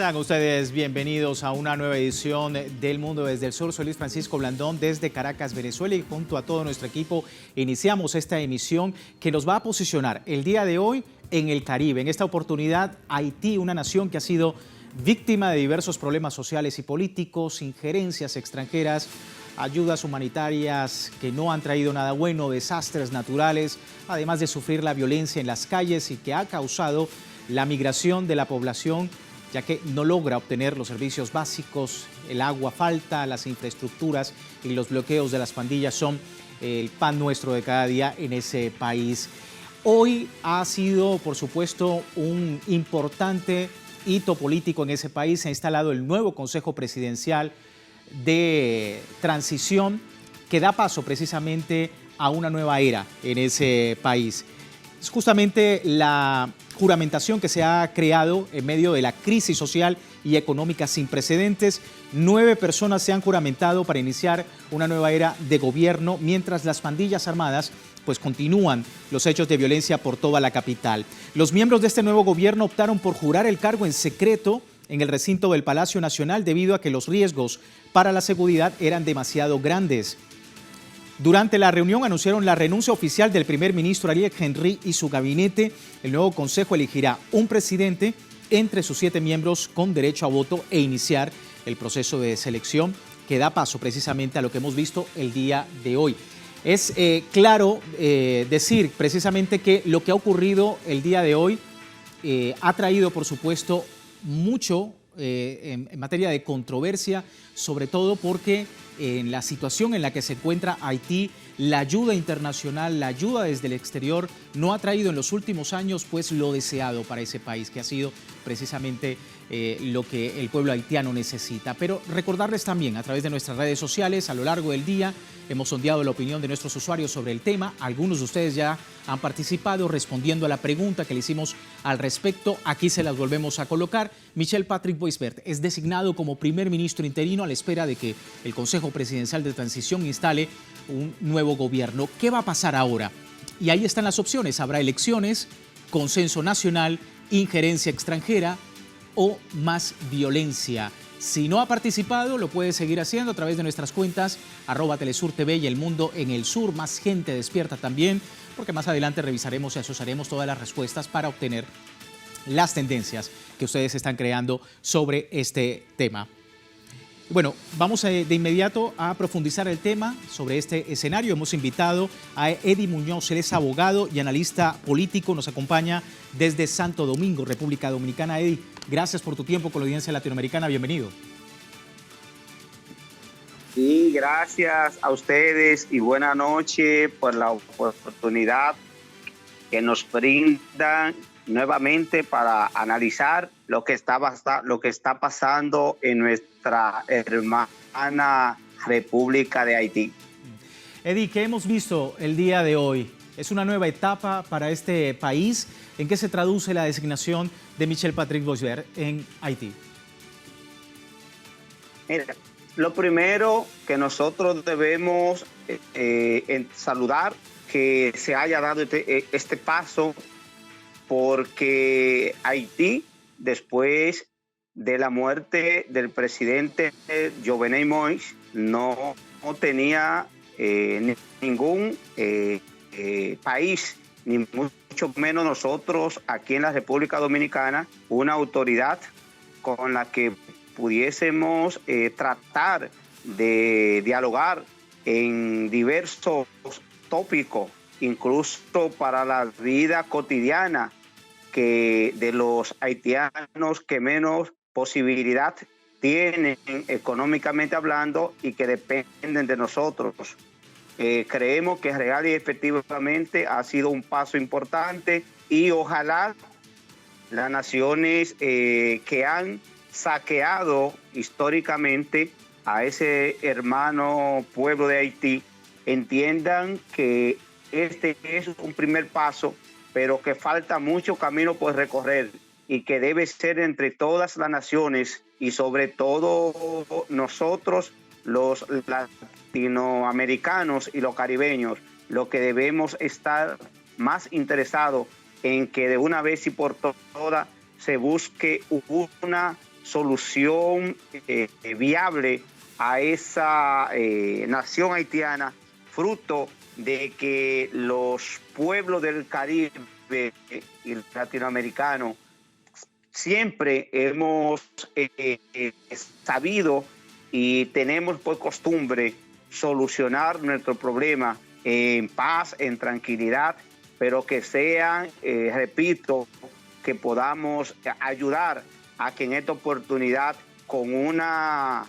Sean ustedes bienvenidos a una nueva edición del Mundo desde el Sur. Soy Luis Francisco Blandón desde Caracas, Venezuela, y junto a todo nuestro equipo iniciamos esta emisión que nos va a posicionar el día de hoy en el Caribe. En esta oportunidad, Haití, una nación que ha sido víctima de diversos problemas sociales y políticos, injerencias extranjeras, ayudas humanitarias que no han traído nada bueno, desastres naturales, además de sufrir la violencia en las calles y que ha causado la migración de la población, ya que no logra obtener los servicios básicos, el agua falta, las infraestructuras y los bloqueos de las pandillas son el pan nuestro de cada día en ese país. Hoy ha sido, por supuesto, un importante hito político en ese país. Se ha instalado el nuevo Consejo Presidencial de Transición que da paso precisamente a una nueva era en ese país. Es justamente la juramentación que se ha creado en medio de la crisis social y económica sin precedentes. 9 personas se han juramentado para iniciar una nueva era de gobierno, mientras las pandillas armadas pues continúan los hechos de violencia por toda la capital. Los miembros de este nuevo gobierno optaron por jurar el cargo en secreto en el recinto del Palacio Nacional debido a que los riesgos para la seguridad eran demasiado grandes. Durante la reunión anunciaron la renuncia oficial del primer ministro Ariel Henry y su gabinete. El nuevo consejo elegirá un presidente entre sus 7 miembros con derecho a voto e iniciar el proceso de selección que da paso precisamente a lo que hemos visto el día de hoy. Es claro decir precisamente que lo que ha ocurrido el día de hoy ha traído, por supuesto, mucho en materia de controversia, sobre todo porque en la situación en la que se encuentra Haití, la ayuda internacional, la ayuda desde el exterior no ha traído en los últimos años pues lo deseado para ese país, que ha sido precisamente lo que el pueblo haitiano necesita. Pero recordarles también a través de nuestras redes sociales, a lo largo del día hemos sondeado la opinión de nuestros usuarios sobre el tema. Algunos de ustedes ya han participado respondiendo a la pregunta que le hicimos al respecto. Aquí se las volvemos a colocar. Michel Patrick Boisbert es designado como primer ministro interino a la espera de que el Consejo Presidencial de Transición instale un nuevo gobierno. ¿Qué va a pasar ahora? Y ahí están las opciones. Habrá elecciones, consenso nacional, injerencia extranjera o más violencia. Si no ha participado, lo puede seguir haciendo a través de nuestras cuentas @TelesurTV y El Mundo en el Sur. Más gente despierta también, porque más adelante revisaremos y asociaremos todas las respuestas para obtener las tendencias que ustedes están creando sobre este tema. Bueno, vamos de inmediato a profundizar el tema sobre este escenario. Hemos invitado a Eddie Muñoz, él es abogado y analista político, nos acompaña desde Santo Domingo, República Dominicana. Eddie, gracias por tu tiempo con la audiencia latinoamericana, bienvenido. Sí, gracias a ustedes y buena noche por la oportunidad que nos brindan nuevamente para analizar lo que está pasando en nuestra hermana República de Haití. Eddie, ¿qué hemos visto el día de hoy? ¿Es una nueva etapa para este país? ¿En qué se traduce la designación de Michel Patrick Boisbert en Haití? Mira, lo primero que nosotros debemos saludar que se haya dado este paso, porque Haití, después de la muerte del presidente Jovenel Moïse, no tenía ningún país, ni mucho menos nosotros aquí en la República Dominicana, una autoridad con la que pudiésemos tratar de dialogar en diversos tópicos, incluso para la vida cotidiana de los haitianos que menos posibilidad tienen económicamente hablando y que dependen de nosotros. Creemos que real y efectivamente ha sido un paso importante y ojalá las naciones que han saqueado históricamente a ese hermano pueblo de Haití entiendan que este es un primer paso, pero que falta mucho camino por recorrer y que debe ser entre todas las naciones y sobre todo nosotros, los latinoamericanos y los caribeños, lo que debemos estar más interesados en que de una vez y por todas se busque una solución viable a esa nación haitiana, fruto de que los pueblos del Caribe y latinoamericano siempre hemos sabido y tenemos por costumbre solucionar nuestro problema en paz, en tranquilidad, pero que sean, repito, que podamos ayudar a que en esta oportunidad, con una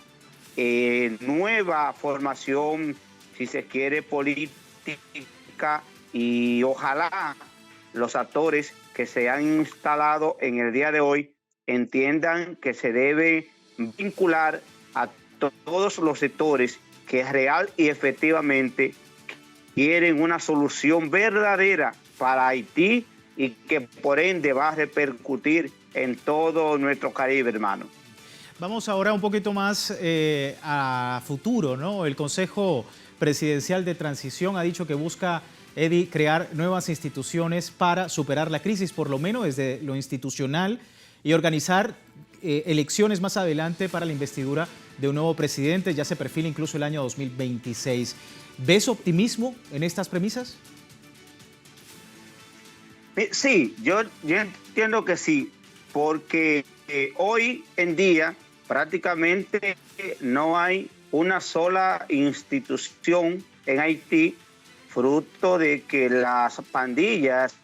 nueva formación, si se quiere, política, y ojalá los actores que se han instalado en el día de hoy entiendan que se debe vincular a todos los sectores que real y efectivamente quieren una solución verdadera para Haití y que por ende va a repercutir en todo nuestro Caribe, hermano. Vamos ahora un poquito más a futuro, ¿no? El Consejo Presidencial de Transición ha dicho que busca, Eddie, crear nuevas instituciones para superar la crisis, por lo menos desde lo institucional, y organizar elecciones más adelante para la investidura de un nuevo presidente. Ya se perfila incluso el año 2026. ¿Ves optimismo en estas premisas? Sí, yo entiendo que sí, porque hoy en día prácticamente no hay una sola institución en Haití, fruto de que las pandillas,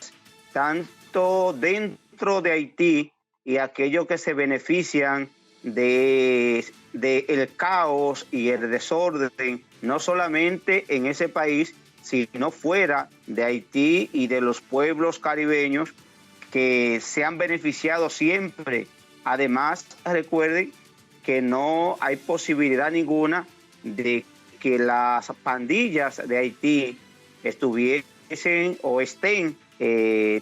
tanto dentro de Haití y aquellos que se benefician de el caos y el desorden, no solamente en ese país, sino fuera de Haití y de los pueblos caribeños que se han beneficiado siempre. Además, recuerden que no hay posibilidad ninguna de que las pandillas de Haití estuviesen o estén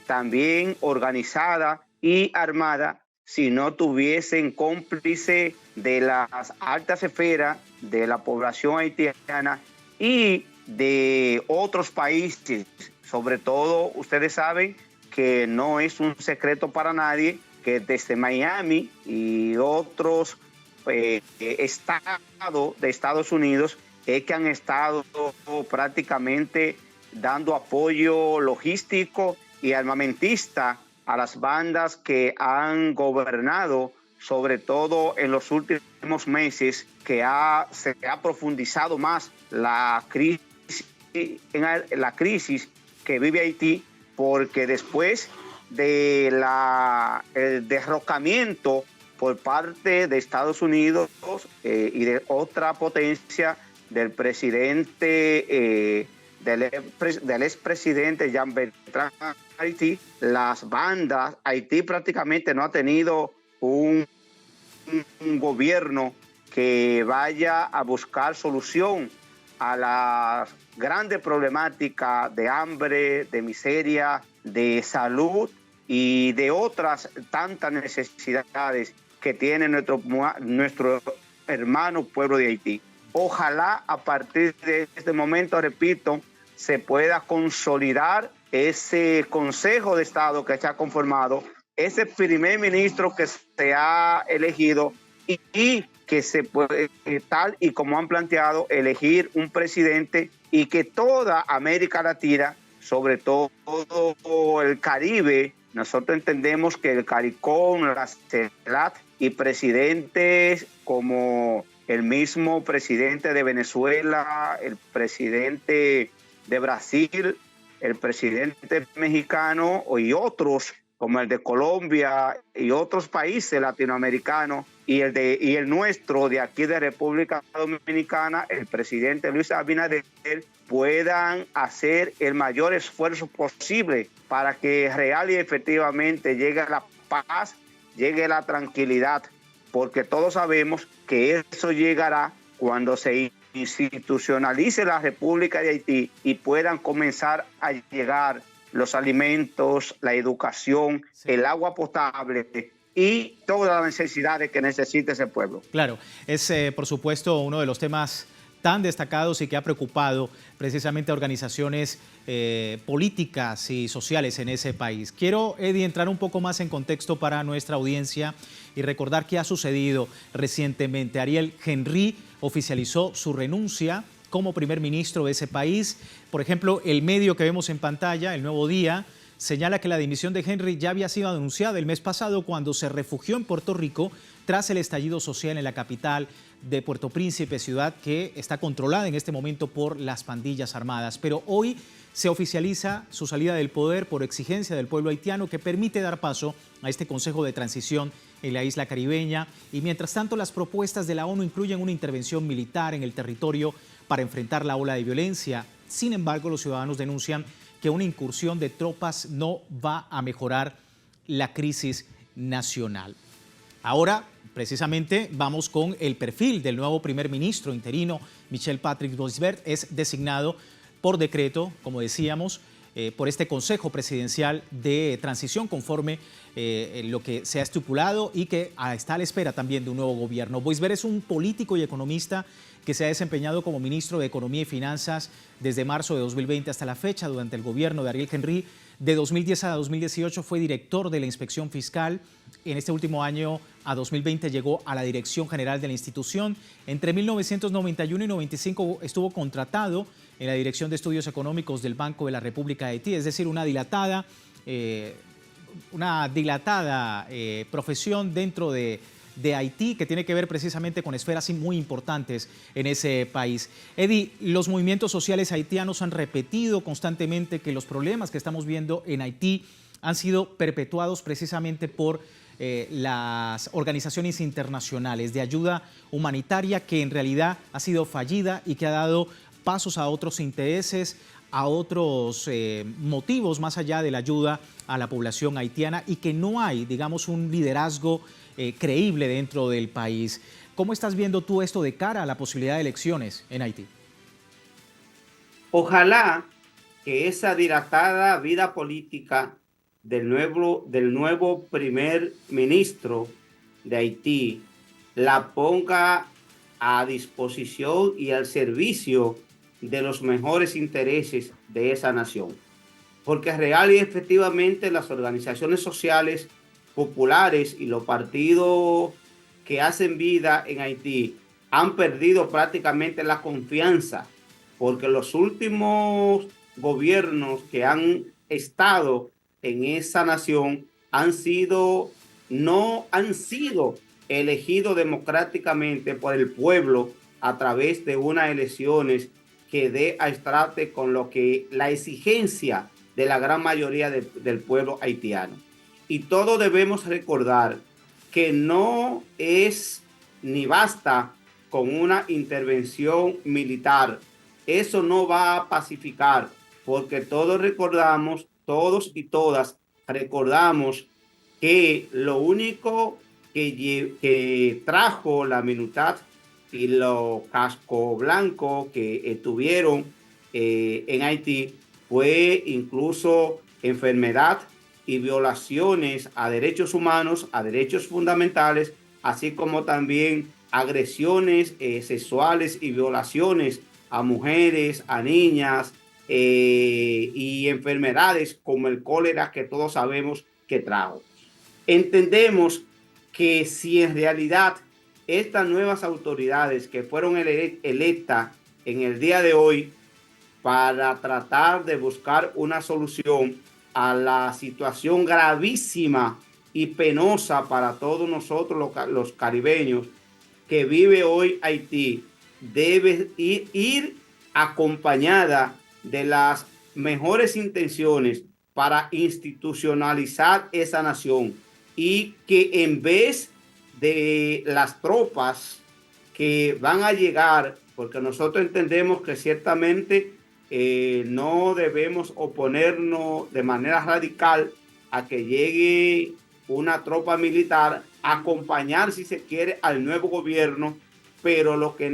también organizadas y armadas si no tuviesen cómplice de las altas esferas de la población haitiana y de otros países. Sobre todo, ustedes saben que no es un secreto para nadie que desde Miami y otros estados de Estados Unidos es que han estado prácticamente dando apoyo logístico y armamentista a las bandas que han gobernado, sobre todo en los últimos meses, que se ha profundizado más la crisis que vive Haití, porque después de el derrocamiento por parte de Estados Unidos y de otra potencia del presidente, del expresidente Jean-Bertrand Haití, las bandas, Haití prácticamente no ha tenido un gobierno que vaya a buscar solución a la grande problemática de hambre, de miseria, de salud y de otras tantas necesidades que tiene nuestro hermano pueblo de Haití. Ojalá a partir de este momento, repito, se pueda consolidar ese Consejo de Estado que se ha conformado, ese primer ministro que se ha elegido y que se puede, tal y como han planteado, elegir un presidente y que toda América Latina, sobre todo el Caribe, nosotros entendemos que el CARICOM, la CELAC y presidentes como el mismo presidente de Venezuela, el presidente de Brasil, el presidente mexicano y otros como el de Colombia y otros países latinoamericanos y el nuestro de aquí de República Dominicana, el presidente Luis Abinader, puedan hacer el mayor esfuerzo posible para que real y efectivamente llegue la paz, llegue la tranquilidad, porque todos sabemos que eso llegará cuando se institucionalice la República de Haití y puedan comenzar a llegar los alimentos, la educación, sí, el agua potable y todas las necesidades que necesita ese pueblo. Claro, es por supuesto uno de los temas tan destacados y que ha preocupado precisamente a organizaciones políticas y sociales en ese país. Quiero, Eddie, entrar un poco más en contexto para nuestra audiencia y recordar qué ha sucedido recientemente. Ariel Henry oficializó su renuncia como primer ministro de ese país. Por ejemplo, el medio que vemos en pantalla, El Nuevo Día, señala que la dimisión de Henry ya había sido anunciada el mes pasado cuando se refugió en Puerto Rico tras el estallido social en la capital de Puerto Príncipe, ciudad que está controlada en este momento por las pandillas armadas. Pero hoy se oficializa su salida del poder por exigencia del pueblo haitiano, que permite dar paso a este Consejo de Transición en la isla caribeña. Y mientras tanto, las propuestas de la ONU incluyen una intervención militar en el territorio para enfrentar la ola de violencia. Sin embargo, los ciudadanos denuncian que una incursión de tropas no va a mejorar la crisis nacional. Ahora, precisamente, vamos con el perfil del nuevo primer ministro interino. Michel Patrick Boisbert es designado por decreto, como decíamos, por este Consejo Presidencial de Transición, conforme lo que se ha estipulado, y que está a la espera también de un nuevo gobierno. Boisbert es un político y economista que se ha desempeñado como ministro de Economía y Finanzas desde marzo de 2020 hasta la fecha. Durante el gobierno de Ariel Henry, de 2010 a 2018 fue director de la Inspección Fiscal. En este último año, a 2020, llegó a la Dirección General de la institución. Entre 1991 y 95 estuvo contratado en la Dirección de Estudios Económicos del Banco de la República de Haití, es decir, una dilatada profesión dentro de Haití, que tiene que ver precisamente con esferas muy importantes en ese país. Eddie, los movimientos sociales haitianos han repetido constantemente que los problemas que estamos viendo en Haití han sido perpetuados precisamente por las organizaciones internacionales de ayuda humanitaria, que en realidad ha sido fallida y que ha dado pasos a otros intereses, a otros motivos más allá de la ayuda a la población haitiana, y que no hay, digamos, un liderazgo creíble dentro del país. ¿Cómo estás viendo tú esto de cara a la posibilidad de elecciones en Haití? Ojalá que esa dilatada vida política del nuevo primer ministro de Haití la ponga a disposición y al servicio de los mejores intereses de esa nación. Porque real y efectivamente las organizaciones sociales populares y los partidos que hacen vida en Haití han perdido prácticamente la confianza, porque los últimos gobiernos que han estado en esa nación no han sido elegidos democráticamente por el pueblo a través de unas elecciones que dé a estrate con lo que la exigencia de la gran mayoría del pueblo haitiano. Y todos debemos recordar que no es ni basta con una intervención militar. Eso no va a pacificar, porque todos recordamos, todos y todas recordamos que lo único que trajo la MINUSTAH y los casco blanco que estuvieron en Haití fue incluso enfermedad y violaciones a derechos humanos, a derechos fundamentales, así como también agresiones sexuales y violaciones a mujeres, a niñas, y enfermedades como el cólera, que todos sabemos que trajo. Entendemos que si en realidad estas nuevas autoridades que fueron electas en el día de hoy para tratar de buscar una solución a la situación gravísima y penosa para todos nosotros los caribeños que vive hoy Haití, debe ir acompañada de las mejores intenciones para institucionalizar esa nación, y que en vez de las tropas que van a llegar, porque nosotros entendemos que ciertamente no debemos oponernos de manera radical a que llegue una tropa militar a acompañar, si se quiere, al nuevo gobierno, pero lo que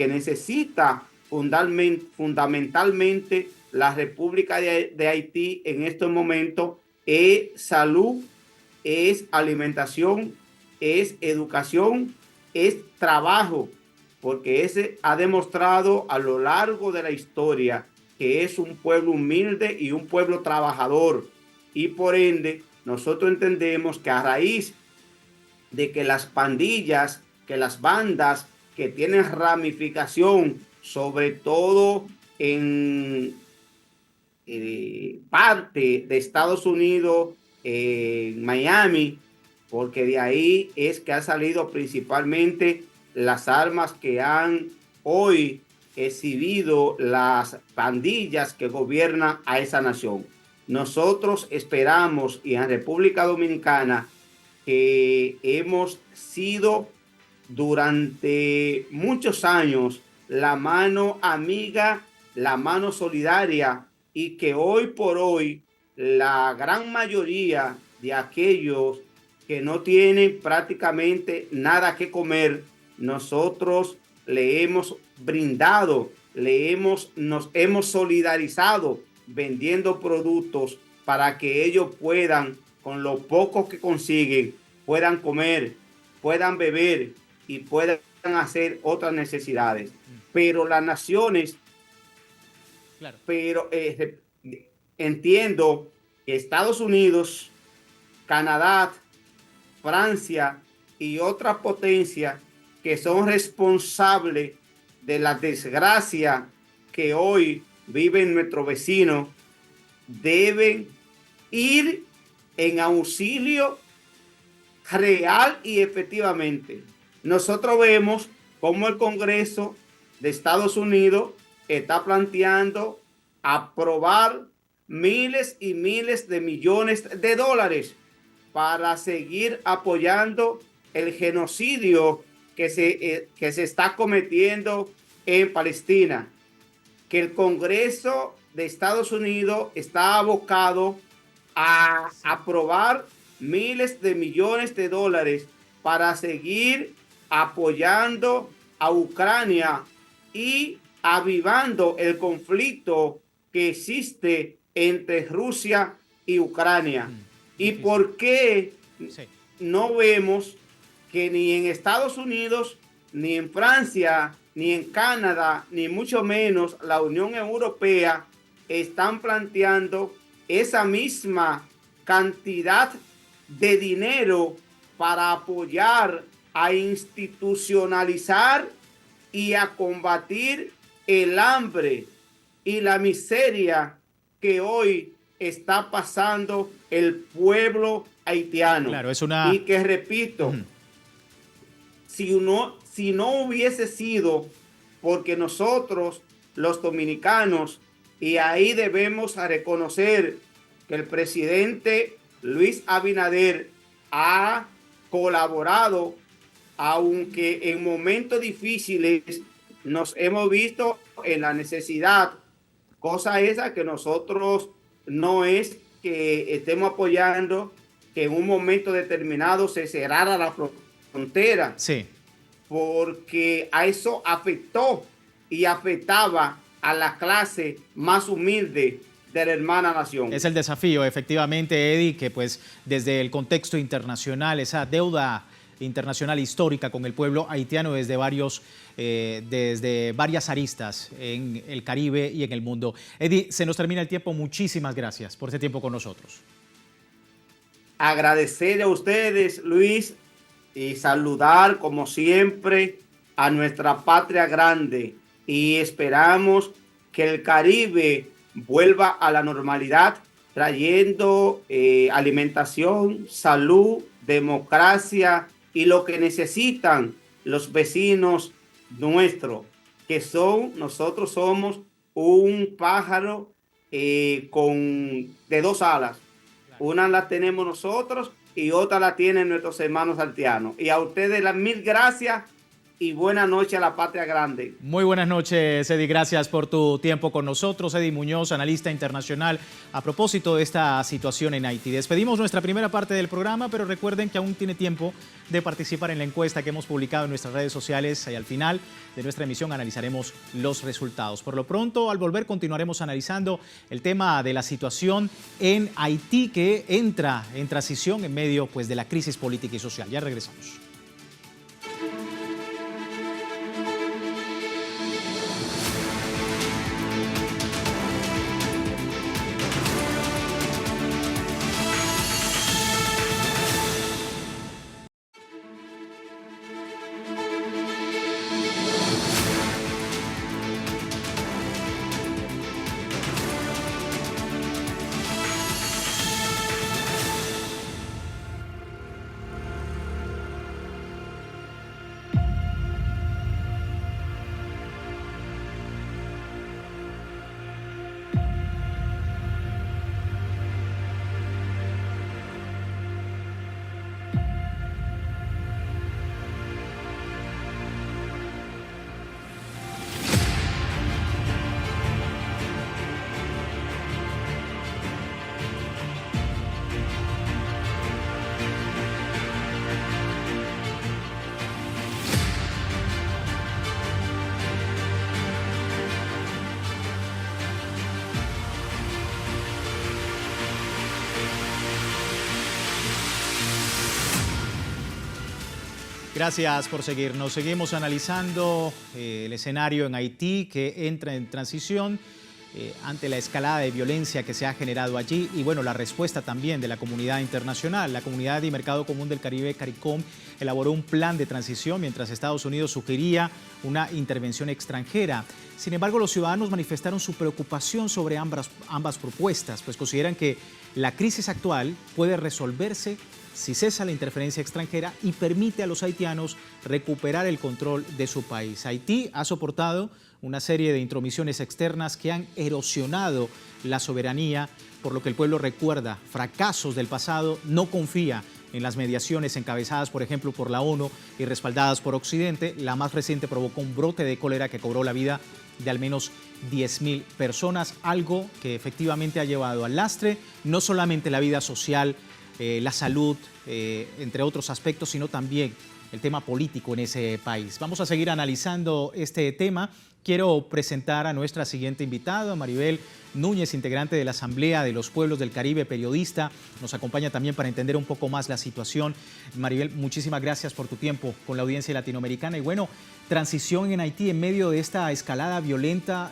necesita fundamentalmente la República de Haití en estos momentos es salud, es alimentación, es educación, es trabajo, porque ese ha demostrado a lo largo de la historia que es un pueblo humilde y un pueblo trabajador. Y por ende, nosotros entendemos que a raíz de que las pandillas, que las bandas que tienen ramificación, sobre todo en parte de Estados Unidos, Miami, porque de ahí es que han salido principalmente las armas que han hoy exhibido las pandillas que gobiernan a esa nación. Nosotros esperamos, y en República Dominicana, que hemos sido durante muchos años la mano amiga, la mano solidaria, y que hoy por hoy la gran mayoría de aquellos que no tienen prácticamente nada que comer, nosotros le hemos brindado, nos hemos solidarizado vendiendo productos para que ellos puedan, con lo poco que consiguen, puedan comer, puedan beber y puedan hacer otras necesidades. Pero las naciones, claro, entiendo que Estados Unidos, Canadá, Francia y otras potencias que son responsables de la desgracia que hoy viven nuestros vecinos, deben ir en auxilio real y efectivamente. Nosotros vemos cómo el Congreso de Estados Unidos está planteando aprobar miles y miles de millones de dólares para seguir apoyando el genocidio que se está cometiendo en Palestina. Que el Congreso de Estados Unidos está abocado a aprobar miles de millones de dólares para seguir apoyando a Ucrania y avivando el conflicto que existe entre Rusia y Ucrania. ¿Y por qué no vemos que ni en Estados Unidos, ni en Francia, ni en Canadá, ni mucho menos la Unión Europea están planteando esa misma cantidad de dinero para apoyar a institucionalizar y a combatir el hambre y la miseria que hoy está pasando el pueblo haitiano? Claro, es una... Y que repito, si no hubiese sido porque nosotros, los dominicanos, y ahí debemos reconocer que el presidente Luis Abinader ha colaborado, aunque en momentos difíciles nos hemos visto en la necesidad, cosa esa que nosotros no es que estemos apoyando que en un momento determinado se cerrara la frontera. Sí. Porque a eso afectó y afectaba a la clase más humilde de la hermana nación. Es el desafío, efectivamente, Eddie, que pues desde el contexto internacional, esa deuda internacional histórica con el pueblo haitiano desde varias aristas en el Caribe y en el mundo. Eddie, se nos termina el tiempo. Muchísimas gracias por este tiempo con nosotros. Agradecer a ustedes, Luis, y saludar como siempre a nuestra patria grande, y esperamos que el Caribe vuelva a la normalidad trayendo alimentación, salud, democracia y lo que necesitan los vecinos nuestros, que nosotros somos un pájaro de dos alas. Una la tenemos nosotros y otra la tienen nuestros hermanos haitianos. Y a ustedes las mil gracias y buenas noches a la patria grande. Muy buenas noches, Eddie. Gracias por tu tiempo con nosotros. Eddie Muñoz, analista internacional, a propósito de esta situación en Haití. Despedimos nuestra primera parte del programa, pero recuerden que aún tiene tiempo de participar en la encuesta que hemos publicado en nuestras redes sociales, y al final de nuestra emisión analizaremos los resultados. Por lo pronto, al volver continuaremos analizando el tema de la situación en Haití, que entra en transición en medio pues, de la crisis política y social. Ya regresamos. Gracias por seguirnos. Seguimos analizando el escenario en Haití, que entra en transición ante la escalada de violencia que se ha generado allí y bueno, la respuesta también de la comunidad internacional. La Comunidad de Mercado Común del Caribe, CARICOM, elaboró un plan de transición mientras Estados Unidos sugería una intervención extranjera. Sin embargo, los ciudadanos manifestaron su preocupación sobre ambas propuestas, pues consideran que la crisis actual puede resolverse si cesa la interferencia extranjera y permite a los haitianos recuperar el control de su país. Haití ha soportado una serie de intromisiones externas que han erosionado la soberanía, por lo que el pueblo recuerda fracasos del pasado, no confía en las mediaciones encabezadas, por ejemplo, por la ONU y respaldadas por Occidente. La más reciente provocó un brote de cólera que cobró la vida de al menos 10.000 personas, algo que efectivamente ha llevado al lastre no solamente la vida social, la salud, entre otros aspectos, sino también el tema político en ese país. Vamos a seguir analizando este tema. Quiero presentar a nuestra siguiente invitada, Maribel Núñez, integrante de la Asamblea de los Pueblos del Caribe, periodista. Nos acompaña también para entender un poco más la situación. Maribel, muchísimas gracias por tu tiempo con la audiencia latinoamericana. Y bueno, transición en Haití en medio de esta escalada violenta.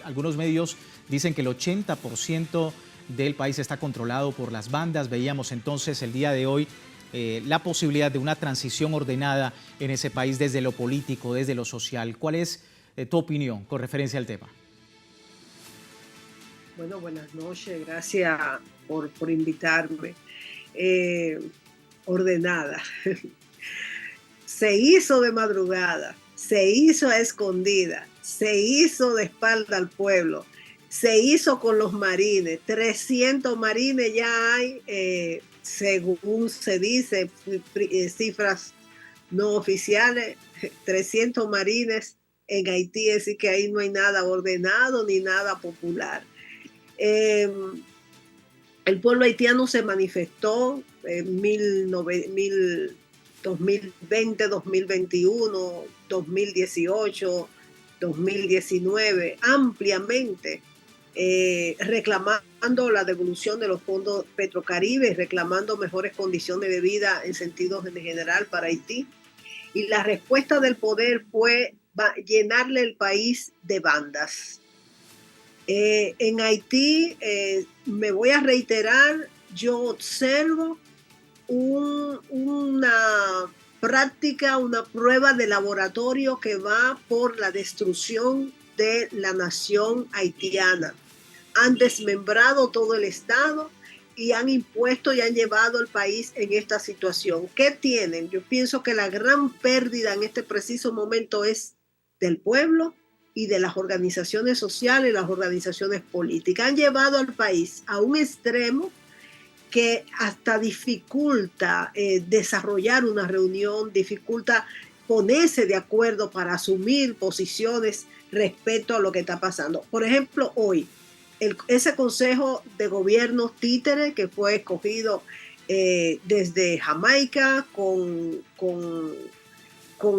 Algunos medios dicen que el 80% del país está controlado por las bandas. Veíamos entonces el día de hoy la posibilidad de una transición ordenada en ese país desde lo político, desde lo social. ¿Cuál es tu opinión con referencia al tema? Bueno, buenas noches. Gracias por invitarme. Ordenada. Se hizo de madrugada, se hizo a escondida, se hizo de espalda al pueblo. Se hizo con los marines, 300 marines ya hay, según se dice, cifras no oficiales, 300 marines en Haití, así que ahí no hay nada ordenado ni nada popular. El pueblo haitiano se manifestó en 2020, 2021, 2018, 2019, ampliamente, reclamando la devolución de los fondos Petrocaribe, reclamando mejores condiciones de vida en sentido general para Haití. Y la respuesta del poder fue llenarle el país de bandas. En Haití, me voy a reiterar, yo observo una práctica, una prueba de laboratorio que va por la destrucción de la nación haitiana. Han desmembrado todo el Estado y han impuesto y han llevado al país en esta situación. ¿Qué tienen? Yo pienso que la gran pérdida en este preciso momento es del pueblo y de las organizaciones sociales y las organizaciones políticas. Han llevado al país a un extremo que hasta dificulta desarrollar una reunión, dificulta ponerse de acuerdo para asumir posiciones respecto a lo que está pasando. Por ejemplo, hoy, ese Consejo de Gobierno títere que fue escogido desde Jamaica con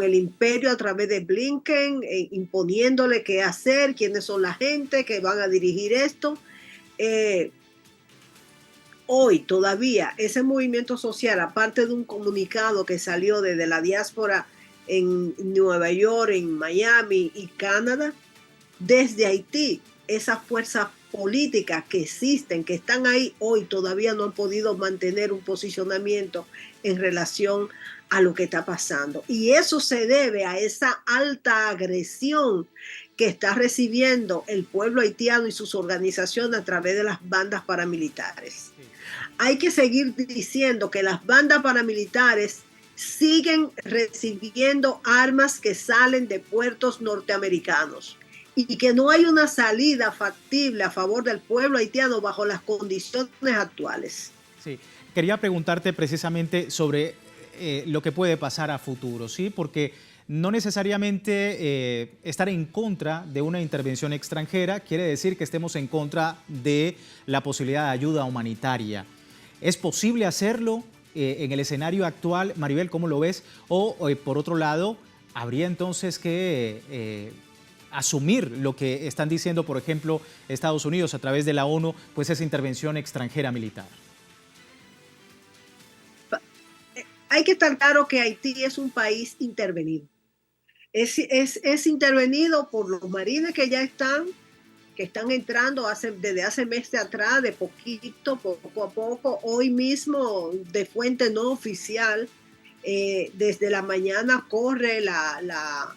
el imperio a través de Blinken, imponiéndole qué hacer, quiénes son la gente que van a dirigir esto. Hoy todavía ese movimiento social, aparte de un comunicado que salió desde la diáspora en Nueva York, en Miami y Canadá, desde Haití, esas fuerzas políticas que existen, que están ahí hoy, todavía no han podido mantener un posicionamiento en relación a lo que está pasando. Y eso se debe a esa alta agresión que está recibiendo el pueblo haitiano y sus organizaciones a través de las bandas paramilitares. Sí. Hay que seguir diciendo que las bandas paramilitares siguen recibiendo armas que salen de puertos norteamericanos y que no hay una salida factible a favor del pueblo haitiano bajo las condiciones actuales. Sí, quería preguntarte precisamente sobre lo que puede pasar a futuro, ¿sí? Porque no necesariamente estar en contra de una intervención extranjera quiere decir que estemos en contra de la posibilidad de ayuda humanitaria. ¿Es posible hacerlo en el escenario actual? Maribel, ¿cómo lo ves? O por otro lado, ¿habría entonces que asumir lo que están diciendo, por ejemplo, Estados Unidos a través de la ONU, pues esa intervención extranjera militar? hay que estar claro que Haití es un país intervenido. Es intervenido por los marines que ya que están entrando desde hace meses atrás, de poco a poco. Hoy mismo, de fuente no oficial, desde la mañana corre las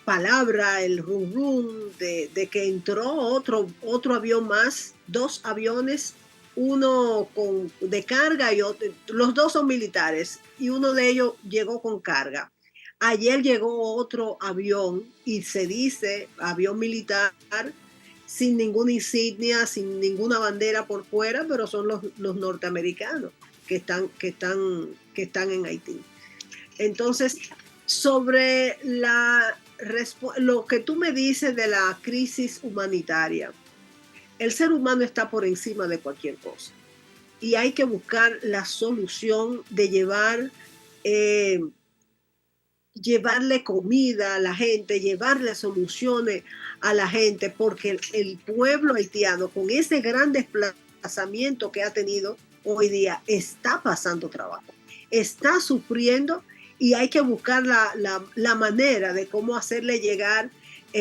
palabras, el rum rum de que entró otro avión más, 2 aviones, uno de carga y otro, los 2 son militares y uno de ellos llegó con carga. Ayer llegó otro avión y se dice avión militar sin ninguna insignia, sin ninguna bandera por fuera, pero son los norteamericanos que están en Haití. Entonces, sobre lo que tú me dices de la crisis humanitaria, el ser humano está por encima de cualquier cosa y hay que buscar la solución de llevarle comida a la gente, llevarle soluciones a la gente, porque el pueblo haitiano, con ese gran desplazamiento que ha tenido hoy día, está pasando trabajo, está sufriendo, y hay que buscar la manera de cómo hacerle llegar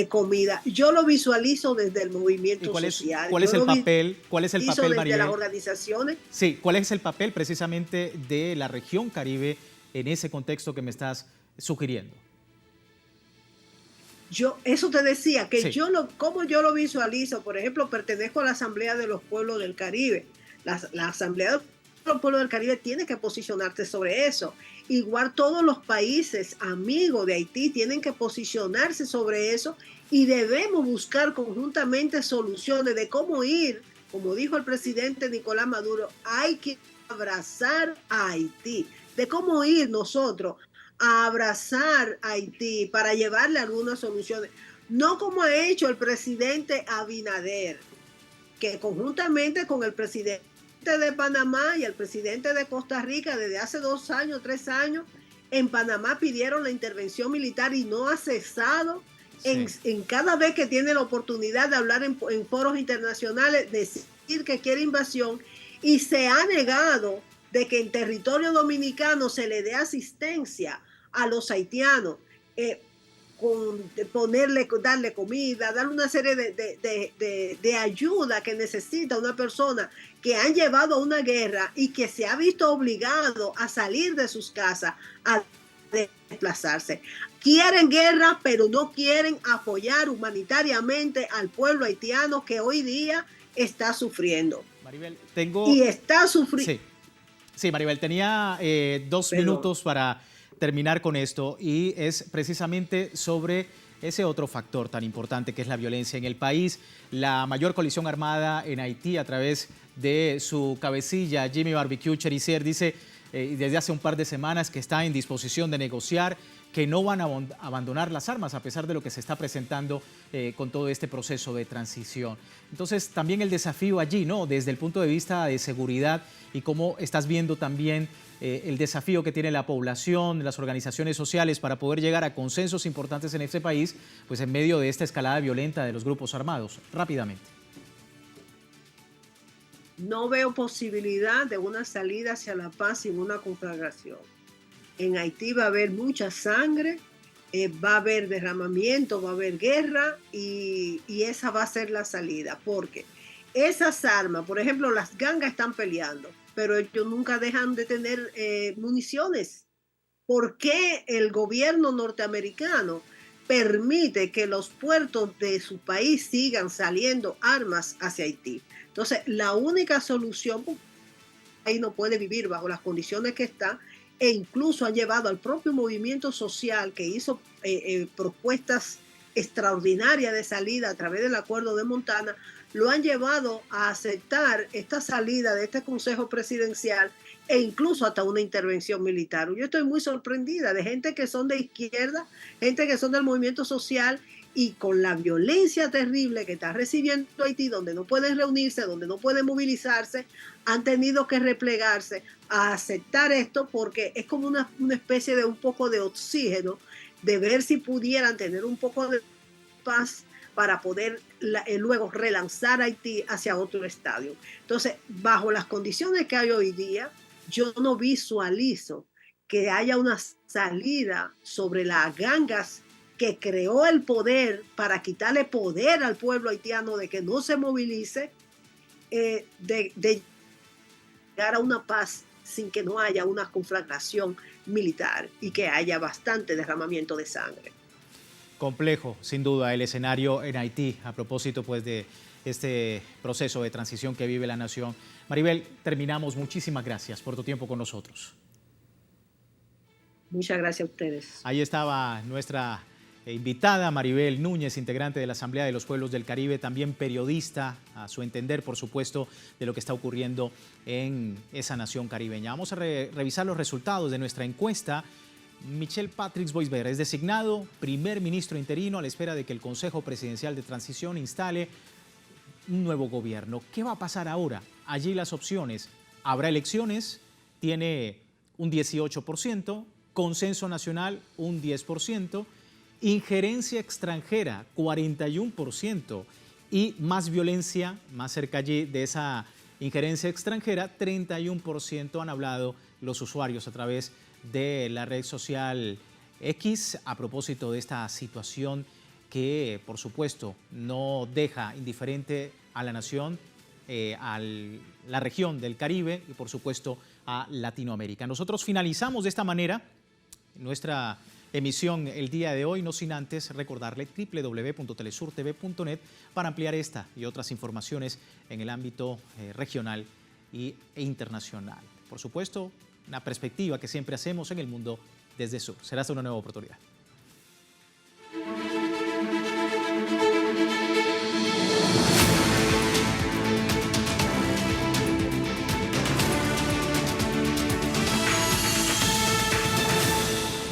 comida. Yo lo visualizo desde el movimiento social. ¿Cuál es el papel, Maribel? Desde las organizaciones. Sí, ¿cuál es el papel precisamente de la región Caribe en ese contexto que me estás sugiriendo? Eso te decía, que Sí. cómo yo lo visualizo. Por ejemplo, pertenezco a la Asamblea de los Pueblos del Caribe. La Asamblea de los Pueblos del Caribe tiene que posicionarse sobre eso. Igual todos los países amigos de Haití tienen que posicionarse sobre eso, y debemos buscar conjuntamente soluciones de cómo ir, como dijo el presidente Nicolás Maduro, hay que abrazar a Haití, de cómo ir nosotros a abrazar a Haití para llevarle algunas soluciones, no como ha hecho el presidente Abinader, que conjuntamente con el presidente de Panamá y el presidente de Costa Rica, desde hace 2 años, 3 años, en Panamá pidieron la intervención militar y no ha cesado. Sí. En cada vez que tiene la oportunidad de hablar en foros internacionales, decir que quiere invasión, y se ha negado de que en territorio dominicano se le dé asistencia a los haitianos, darle comida, darle una serie de ayuda que necesita una persona que han llevado a una guerra y que se ha visto obligado a salir de sus casas, a desplazarse. Quieren guerra, pero no quieren apoyar humanitariamente al pueblo haitiano, que hoy día está sufriendo. Maribel, y está sufriendo. Sí, Maribel, tenía 2 minutos para terminar con esto, y es precisamente sobre ese otro factor tan importante que es la violencia en el país. La mayor coalición armada en Haití, a través de su cabecilla, Jimmy Barbecue Cherisier, dice desde hace un par de semanas que está en disposición de negociar, que no van a abandonar las armas a pesar de lo que se está presentando con todo este proceso de transición. Entonces, también el desafío allí, ¿no? Desde el punto de vista de seguridad, y cómo estás viendo también el desafío que tiene la población, las organizaciones sociales, para poder llegar a consensos importantes en este país, pues en medio de esta escalada violenta de los grupos armados. Rápidamente. No veo posibilidad de una salida hacia la paz sin una conflagración. En Haití va a haber mucha sangre, va a haber derramamiento, va a haber guerra, y esa va a ser la salida, porque esas armas, por ejemplo, las gangas están peleando, pero ellos nunca dejan de tener municiones. ¿Por qué el gobierno norteamericano permite que los puertos de su país sigan saliendo armas hacia Haití? Entonces, la única solución, ahí no puede vivir bajo las condiciones que está, e incluso ha llevado al propio movimiento social, que hizo propuestas extraordinarias de salida a través del acuerdo de Montana, lo han llevado a aceptar esta salida de este Consejo Presidencial, e incluso hasta una intervención militar. Yo estoy muy sorprendida de gente que son de izquierda, gente que son del movimiento social, y con la violencia terrible que está recibiendo Haití, donde no pueden reunirse, donde no pueden movilizarse, han tenido que replegarse a aceptar esto, porque es como una especie de un poco de oxígeno, de ver si pudieran tener un poco de paz para poder luego relanzar a Haití hacia otro estadio. Entonces, bajo las condiciones que hay hoy día, yo no visualizo que haya una salida sobre las gangas que creó el poder para quitarle poder al pueblo haitiano de que no se movilice, de llegar a una paz sin que no haya una conflagración militar y que haya bastante derramamiento de sangre. Complejo, sin duda, el escenario en Haití, a propósito pues de este proceso de transición que vive la nación. Maribel, terminamos. Muchísimas gracias por tu tiempo con nosotros. Muchas gracias a ustedes. Ahí estaba nuestra invitada Maribel Núñez, integrante de la Asamblea de los Pueblos del Caribe, también periodista, a su entender, por supuesto, de lo que está ocurriendo en esa nación caribeña. Vamos a revisar los resultados de nuestra encuesta. Michel Patrick Boisbert es designado primer ministro interino a la espera de que el Consejo Presidencial de Transición instale un nuevo gobierno. ¿Qué va a pasar ahora? Allí las opciones. Habrá elecciones, tiene un 18%, consenso nacional un 10%, injerencia extranjera 41% y más violencia, más cerca allí de esa injerencia extranjera, 31% han hablado los usuarios a través de la red social X a propósito de esta situación que, por supuesto, no deja indiferente a la nación, a la región del Caribe y, por supuesto, a Latinoamérica. Nosotros finalizamos de esta manera nuestra emisión el día de hoy, no sin antes recordarle www.telesurtv.net para ampliar esta y otras informaciones en el ámbito regional e internacional. Por supuesto, una perspectiva que siempre hacemos en el mundo desde sur. Será hasta una nueva oportunidad.